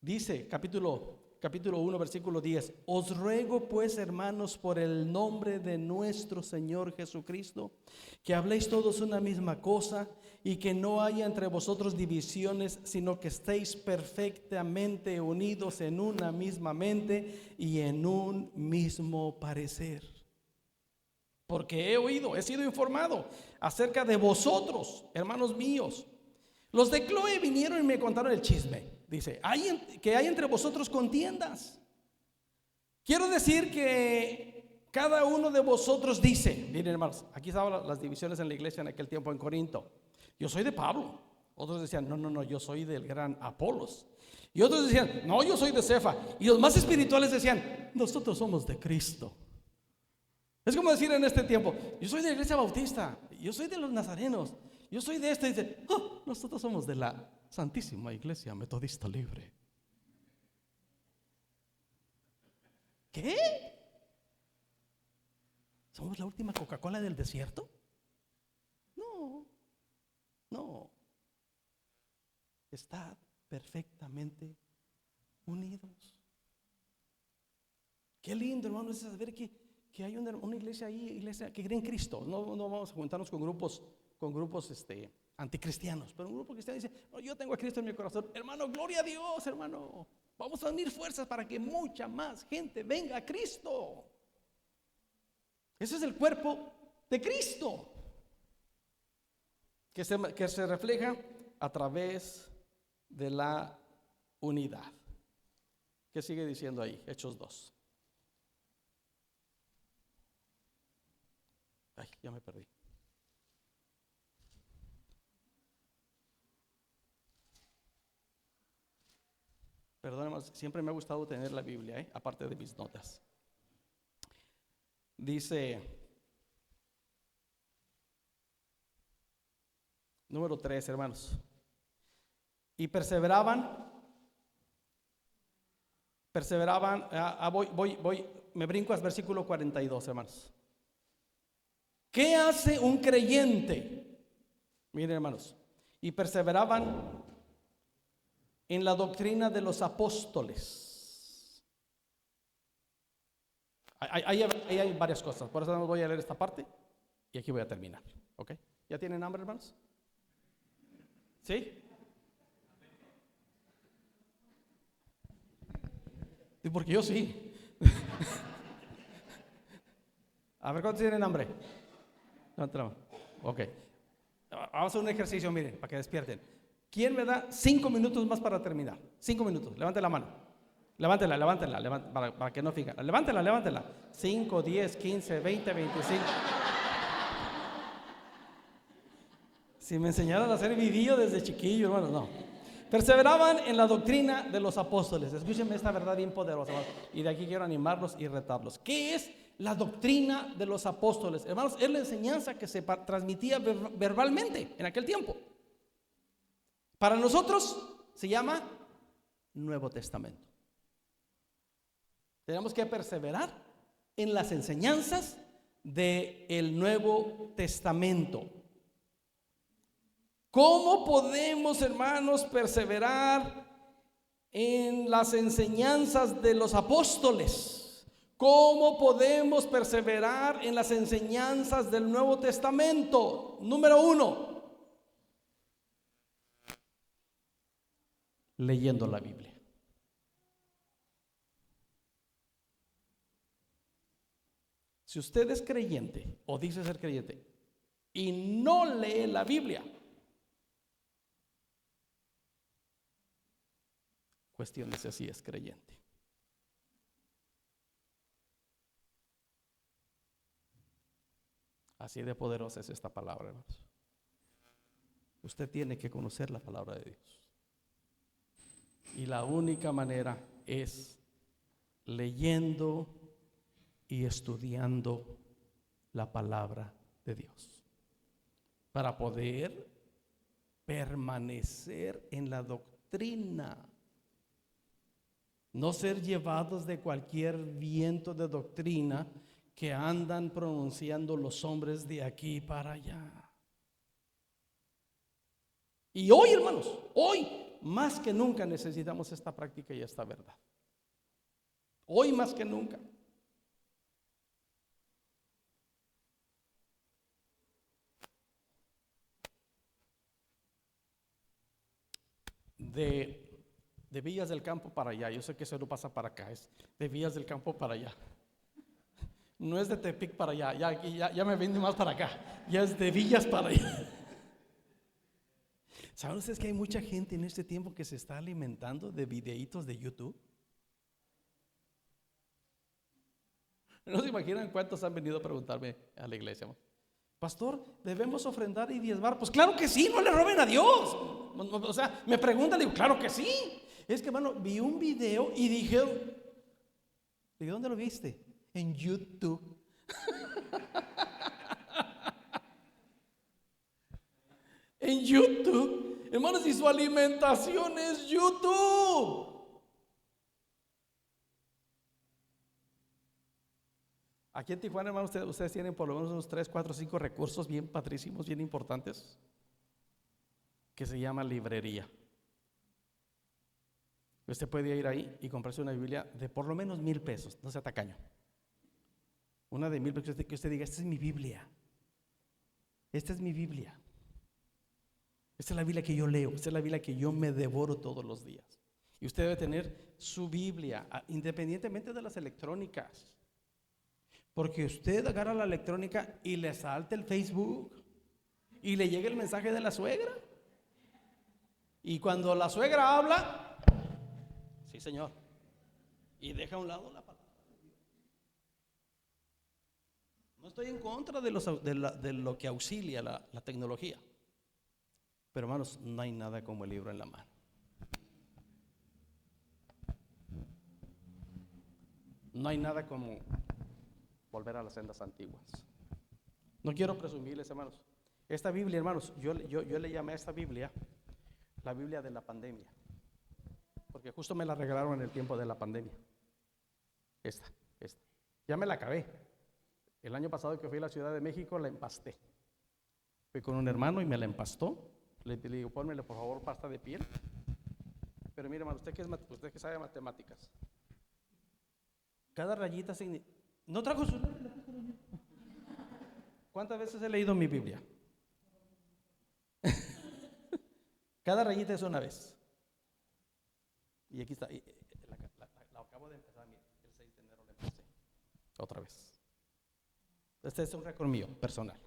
Dice capítulo 1 versículo 10: os ruego pues, hermanos, por el nombre de nuestro Señor Jesucristo, que habléis todos una misma cosa y que no haya entre vosotros divisiones, sino que estéis perfectamente unidos en una misma mente y en un mismo parecer. Porque he sido informado acerca de vosotros, hermanos míos. Los de Cloé vinieron y me contaron el chisme. Dice, que hay entre vosotros contiendas. Quiero decir que cada uno de vosotros dice, miren, hermanos, aquí estaban las divisiones en la iglesia en aquel tiempo en Corinto. Yo soy de Pablo. Otros decían, no, yo soy del gran Apolos. Y otros decían, no, yo soy de Cefa. Y los más espirituales decían, nosotros somos de Cristo. Es como decir en este tiempo, yo soy de la iglesia bautista, yo soy de los nazarenos, yo soy de este. Y dice, nosotros somos de la Santísima Iglesia Metodista Libre. ¿Qué? ¿Somos la última Coca-Cola del desierto? No, no. Estad perfectamente unidos. Qué lindo, hermano, es saber que hay una iglesia ahí, iglesia que cree en Cristo. No vamos a juntarnos con grupos anticristianos, pero un grupo cristiano dice: no, yo tengo a Cristo en mi corazón. Hermano, gloria a Dios, hermano. Vamos a unir fuerzas para que mucha más gente venga a Cristo. Ese es el cuerpo de Cristo, que se refleja a través de la unidad. ¿Qué sigue diciendo ahí? Hechos 2. Ay, ya me perdí. Perdónenme, siempre me ha gustado tener la Biblia, aparte de mis notas. Dice, número 3, hermanos. Y perseveraban, me brinco al versículo 42, hermanos. ¿Qué hace un creyente? Miren, hermanos, y perseveraban en la doctrina de los apóstoles. Ahí hay varias cosas, por eso no voy a leer esta parte y aquí voy a terminar. ¿Ok? ¿Ya tienen hambre, hermanos? ¿Sí? Sí, porque yo sí. A ver, ¿cuántos tienen hambre? No. Ok. Vamos a hacer un ejercicio, miren, para que despierten. ¿Quién me da 5 minutos más para terminar? 5 minutos, levante la mano. Levántela, para que no fija. Levántela. 5, 10, 15, 20, 25. Si me enseñaran a hacer video desde chiquillo, hermano, no. Perseveraban en la doctrina de los apóstoles. Escúchenme esta verdad bien poderosa, hermano. Y de aquí quiero animarlos y retarlos. ¿Qué es la doctrina de los apóstoles? Hermanos, es la enseñanza que se transmitía verbalmente en aquel tiempo. Para nosotros se llama Nuevo Testamento. Tenemos que perseverar en las enseñanzas del Nuevo Testamento. ¿Cómo podemos, hermanos, perseverar en las enseñanzas de los apóstoles? ¿Cómo podemos perseverar en las enseñanzas del Nuevo Testamento? Número 1, leyendo la Biblia. Si usted es creyente o dice ser creyente y no lee la Biblia, cuestiónese si es creyente. Así de poderosa es esta palabra, hermanos. Usted tiene que conocer la palabra de Dios. Y la única manera es leyendo y estudiando la palabra de Dios para poder permanecer en la doctrina. No ser llevados de cualquier viento de doctrina que andan pronunciando los hombres de aquí para allá. Y hoy, hermanos, hoy más que nunca necesitamos esta práctica y esta verdad. Hoy más que nunca. De Villas del Campo para allá, yo sé que eso no pasa para acá, es de Villas del Campo para allá. No es de Tepic para allá, ya me vine más para acá, ya es de Villas para allá. ¿Saben ustedes que hay mucha gente en este tiempo que se está alimentando de videitos de YouTube? No se imaginan cuántos han venido a preguntarme a la iglesia: pastor, ¿debemos ofrendar y diezmar? Pues claro que sí, no le roben a Dios. O sea, me preguntan, digo, claro que sí. Es que, hermano, vi un video y dije, ¿dónde lo viste? En YouTube. En YouTube, hermanos, y su alimentación es YouTube. Aquí en Tijuana, hermano, ustedes tienen por lo menos unos 3, 4, 5 recursos bien padrísimos, bien importantes, que se llama librería. Usted puede ir ahí y comprarse una Biblia de por lo menos $1,000, no sea tacaño. Una de $1,000 que usted diga, esta es mi Biblia. Esta es mi Biblia. Esta es la Biblia que yo leo, esta es la Biblia que yo me devoro todos los días. Y usted debe tener su Biblia, independientemente de las electrónicas. Porque usted agarra la electrónica y le salta el Facebook y le llega el mensaje de la suegra. Y cuando la suegra habla, sí señor, y deja a un lado la palabra de Dios. No estoy en contra de lo que auxilia la tecnología. Pero hermanos, no hay nada como el libro en la mano. No hay nada como volver a las sendas antiguas. No quiero presumirles, hermanos. Esta Biblia, hermanos, yo le llamé a esta Biblia la Biblia de la pandemia, porque justo me la regalaron en el tiempo de la pandemia. Esta. Ya me la acabé. El año pasado que fui a la Ciudad de México la empasté. Fui con un hermano y me la empastó. Le digo, pónmele por favor pasta de piel. Pero mire, hermano, usted que sabe matemáticas, cada rayita significa. ¿No trajo su? ¿Cuántas veces he leído mi Biblia? Cada rayita es una vez. Y aquí está. La acabo de empezar, mire, el 6 de enero la empecé. Otra vez. Este es un récord mío, personal.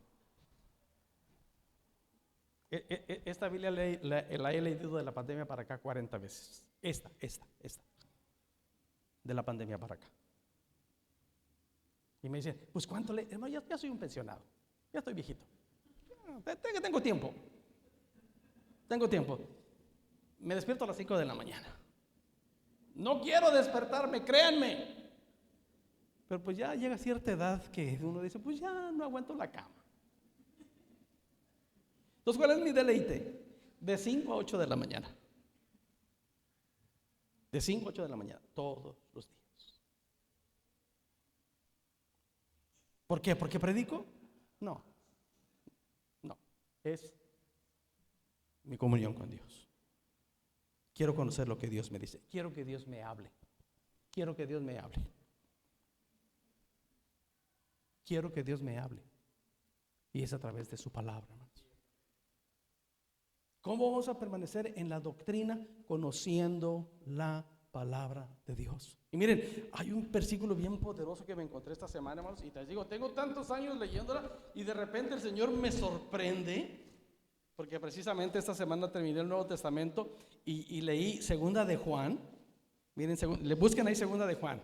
Esta Biblia la he leído de la pandemia para acá 40 veces. Esta. De la pandemia para acá. Y me dicen, pues ¿cuánto le? Hermano, ya soy un pensionado. Ya estoy viejito. Tengo tiempo. Me despierto a las 5 de la mañana. No quiero despertarme, créanme. Pero pues ya llega cierta edad que uno dice, pues ya no aguanto la cama. Entonces, ¿cuál es mi deleite? De 5 a 8 de la mañana. De 5 a 8 de la mañana, todos los días. ¿Por qué? ¿Porque predico? No. Es mi comunión con Dios. Quiero conocer lo que Dios me dice. Quiero que Dios me hable. Quiero que Dios me hable. Y es a través de su palabra, hermanos. ¿Cómo vamos a permanecer en la doctrina? Conociendo la palabra de Dios. Y miren, hay un versículo bien poderoso que me encontré esta semana, hermanos, y te digo, tengo tantos años leyéndola y de repente el Señor me sorprende, porque precisamente esta semana terminé el Nuevo Testamento y leí Segunda de Juan. Miren, le busquen ahí Segunda de Juan.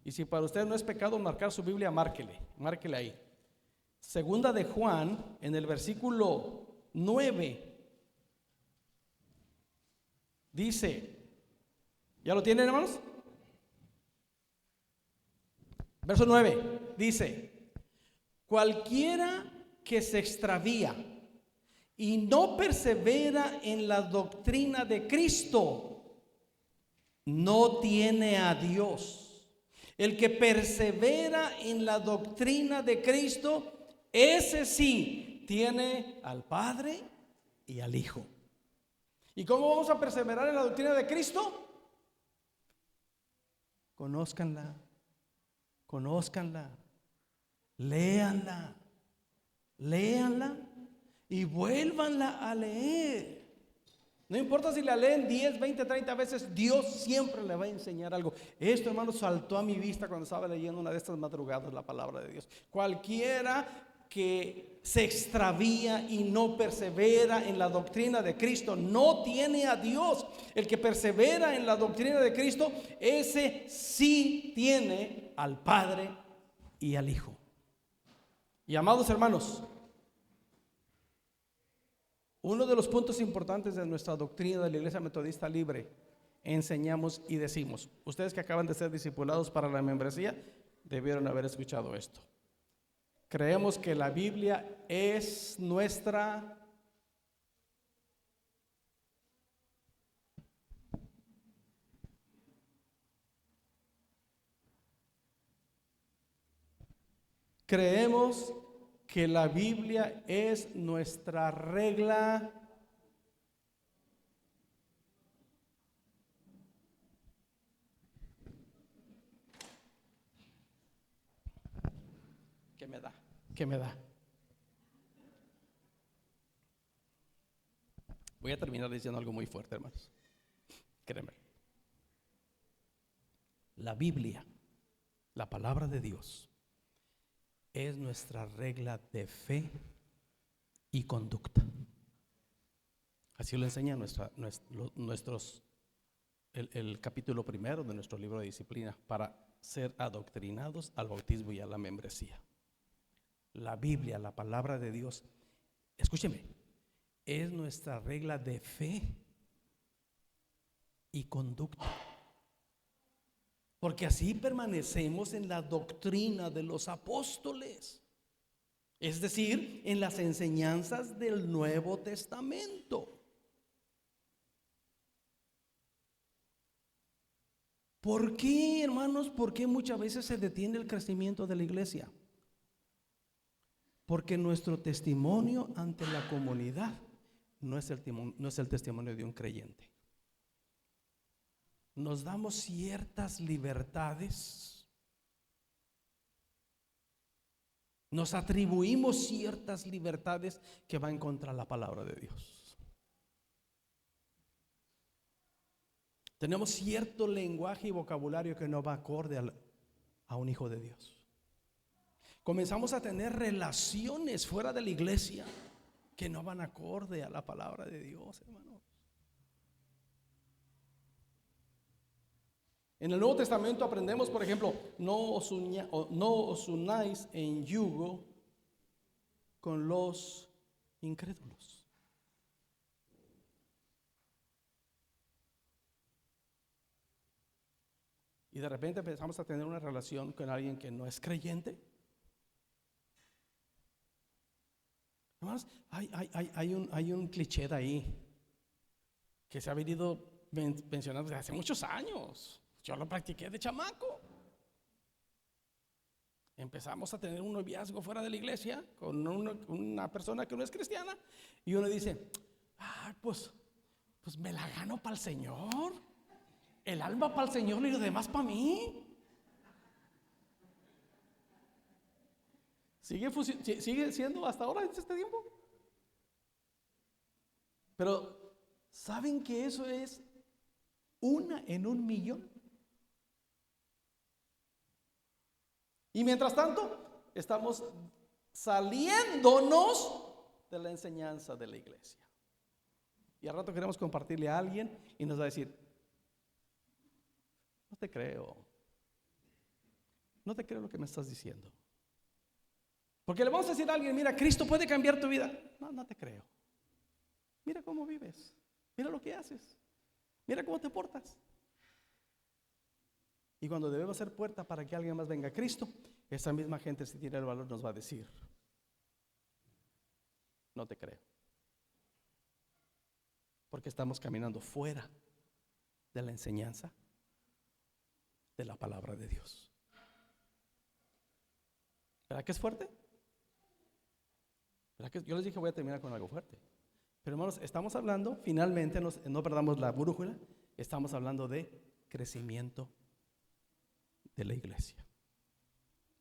Y si para ustedes no es pecado marcar su Biblia, márquele ahí. Segunda de Juan, en el versículo 9, dice, ¿ya lo tienen, hermanos? Verso 9 dice, cualquiera que se extravía y no persevera en la doctrina de Cristo, no tiene a Dios. El que persevera en la doctrina de Cristo, ese sí tiene al Padre y al Hijo. ¿Y cómo vamos a perseverar en la doctrina de Cristo? Conózcanla, léanla y vuélvanla a leer. No importa si la leen 10, 20, 30 veces, Dios siempre le va a enseñar algo. Esto, hermano, saltó a mi vista cuando estaba leyendo una de estas madrugadas la palabra de Dios. Cualquiera que se extravía y no persevera en la doctrina de Cristo no tiene a Dios. El que persevera en la doctrina de Cristo, ese sí tiene al Padre y al Hijo. Y amados hermanos, uno de los puntos importantes de nuestra doctrina de la Iglesia Metodista Libre, enseñamos y decimos, ustedes que acaban de ser discipulados para la membresía, debieron haber escuchado esto. Creemos que la Biblia es nuestra Creemos que la Biblia es nuestra regla que me da. Voy a terminar diciendo algo muy fuerte, hermanos. Créeme. La Biblia, la palabra de Dios, es nuestra regla de fe y conducta. Así lo enseña el capítulo primero de nuestro libro de disciplina, para ser adoctrinados al bautismo y a la membresía. La Biblia, la palabra de Dios, escúcheme, es nuestra regla de fe y conducta. Porque así permanecemos en la doctrina de los apóstoles, es decir, en las enseñanzas del Nuevo Testamento. ¿Por qué, hermanos? ¿Por qué muchas veces se detiene el crecimiento de la iglesia? Porque nuestro testimonio ante la comunidad no es el testimonio de un creyente. Nos damos ciertas libertades, nos atribuimos ciertas libertades que van contra la palabra de Dios. Tenemos cierto lenguaje y vocabulario que no va acorde a un hijo de Dios. Comenzamos a tener relaciones fuera de la iglesia que no van acorde a la palabra de Dios, hermanos. En el Nuevo Testamento aprendemos, por ejemplo, no os unáis en yugo con los incrédulos. Y de repente empezamos a tener una relación con alguien que no es creyente. Además, hay un cliché de ahí que se ha venido mencionando desde hace muchos años. Yo lo practiqué de chamaco. Empezamos a tener un noviazgo fuera de la iglesia con una persona que no es cristiana, y uno dice: pues me la gano para el Señor, el alma para el Señor y lo demás para mí. Sigue siendo hasta ahora, en este tiempo. Pero ¿saben que eso es una en un millón? Y mientras tanto, estamos saliéndonos de la enseñanza de la iglesia. Y al rato queremos compartirle a alguien y nos va a decir: no te creo. No te creo lo que me estás diciendo. Porque le vamos a decir a alguien: mira, Cristo puede cambiar tu vida. No te creo. Mira cómo vives. Mira lo que haces. Mira cómo te portas. Y cuando debemos ser puerta para que alguien más venga a Cristo, esa misma gente, si tiene el valor, nos va a decir: no te creo. Porque estamos caminando fuera de la enseñanza de la palabra de Dios. ¿Verdad que es fuerte? ¿Verdad que yo les dije voy a terminar con algo fuerte? Pero hermanos, estamos hablando, finalmente, no perdamos la brújula, estamos hablando de crecimiento de la iglesia,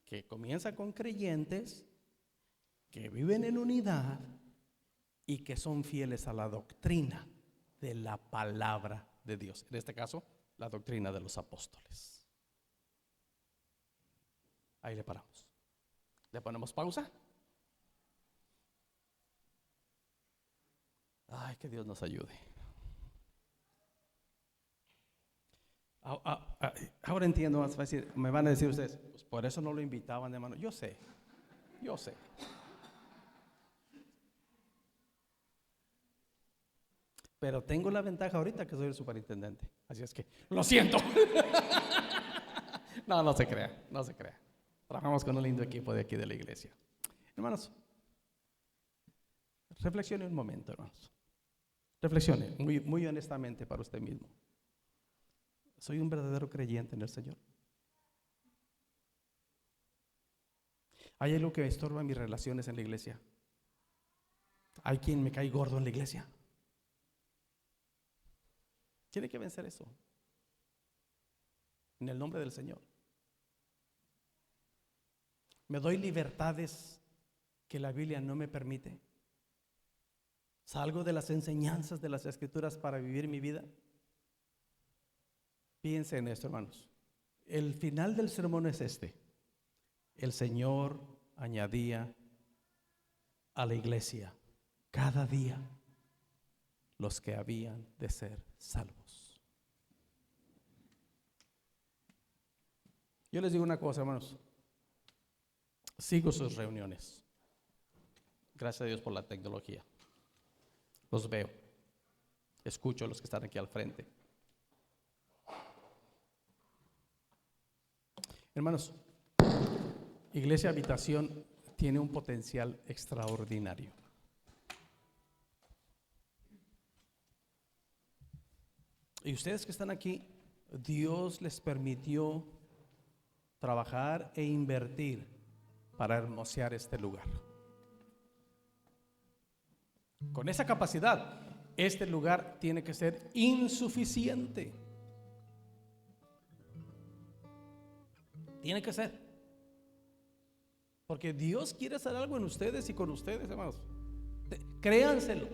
que comienza con creyentes que viven en unidad y que son fieles a la doctrina de la palabra de Dios. En este caso, la doctrina de los apóstoles. Ahí le paramos. ¿Le ponemos pausa? Ay, que Dios nos ayude. Ahora entiendo más. Me van a decir ustedes: pues por eso no lo invitaban, hermano. Yo sé. Pero tengo la ventaja ahorita que soy el superintendente. Así es que, lo siento. No se crea. Trabajamos con un lindo equipo de aquí de la iglesia. Hermanos, reflexione un momento, hermanos. Reflexione muy, muy honestamente para usted mismo. ¿Soy un verdadero creyente en el Señor? Hay algo que estorba mis relaciones en la iglesia. Hay quien me cae gordo en la iglesia. Tiene que vencer eso. En el nombre del Señor. Me doy libertades que la Biblia no me permite. Salgo de las enseñanzas de las Escrituras para vivir mi vida. Piensen en esto, hermanos. El final del sermón es este: el Señor añadía a la iglesia cada día los que habían de ser salvos. Yo les digo una cosa, hermanos. Sigo sus reuniones. Gracias a Dios por la tecnología. Los veo. Escucho a los que están aquí al frente. Hermanos, Iglesia Habitación tiene un potencial extraordinario. Y ustedes que están aquí, Dios les permitió trabajar e invertir para hermosear este lugar. Con esa capacidad, este lugar tiene que ser insuficiente. Tiene que ser. Porque Dios quiere hacer algo en ustedes y con ustedes, hermanos. Créanselo.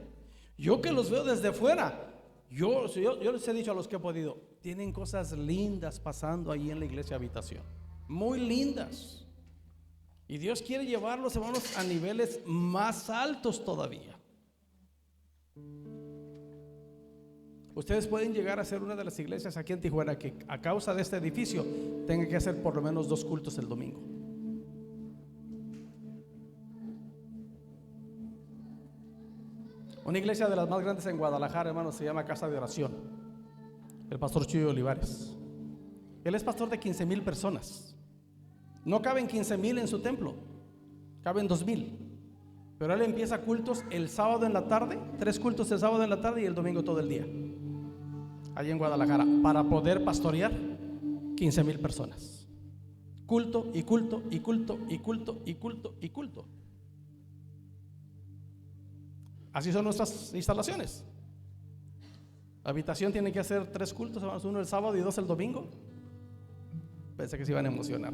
Yo que los veo desde fuera, yo les he dicho a los que he podido, tienen cosas lindas pasando ahí en la Iglesia Habitación. Muy lindas. Y Dios quiere llevarlos, hermanos, a niveles más altos todavía. Ustedes pueden llegar a ser una de las iglesias aquí en Tijuana que a causa de este edificio tenga que hacer por lo menos 2 cultos el domingo. Una iglesia de las más grandes en Guadalajara, hermanos, se llama Casa de Oración. El pastor Chuy Olivares. Él es pastor de 15,000 personas. No caben 15,000 en su templo, caben 2,000. Pero él empieza cultos el sábado en la tarde, 3 cultos el sábado en la tarde y el domingo todo el día, allí en Guadalajara, para poder pastorear 15,000 personas. Culto y culto y culto y culto y culto y culto. Así son nuestras instalaciones. La habitación tiene que hacer 3 cultos, uno el sábado y 2 el domingo. Pensé que se iban a emocionar.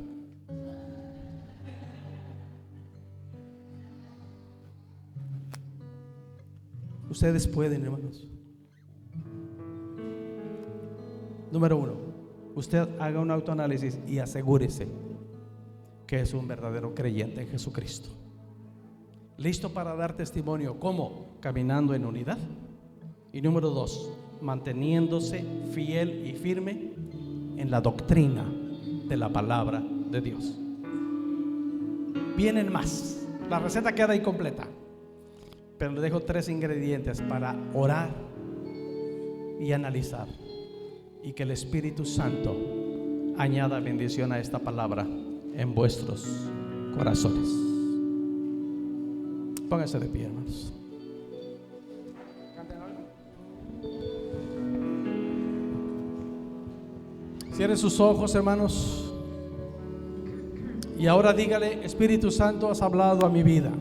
Ustedes pueden, hermanos. Número 1, usted haga un autoanálisis y asegúrese que es un verdadero creyente en Jesucristo. ¿Listo para dar testimonio? ¿Cómo? Caminando en unidad. Y número 2, manteniéndose fiel y firme en la doctrina de la palabra de Dios. Vienen más. La receta queda incompleta, pero le dejo 3 ingredientes para orar y analizar, y que el Espíritu Santo añada bendición a esta palabra en vuestros corazones. Pónganse de pie, hermanos. Cierren sus ojos, hermanos, y ahora dígale: Espíritu Santo, has hablado a mi vida.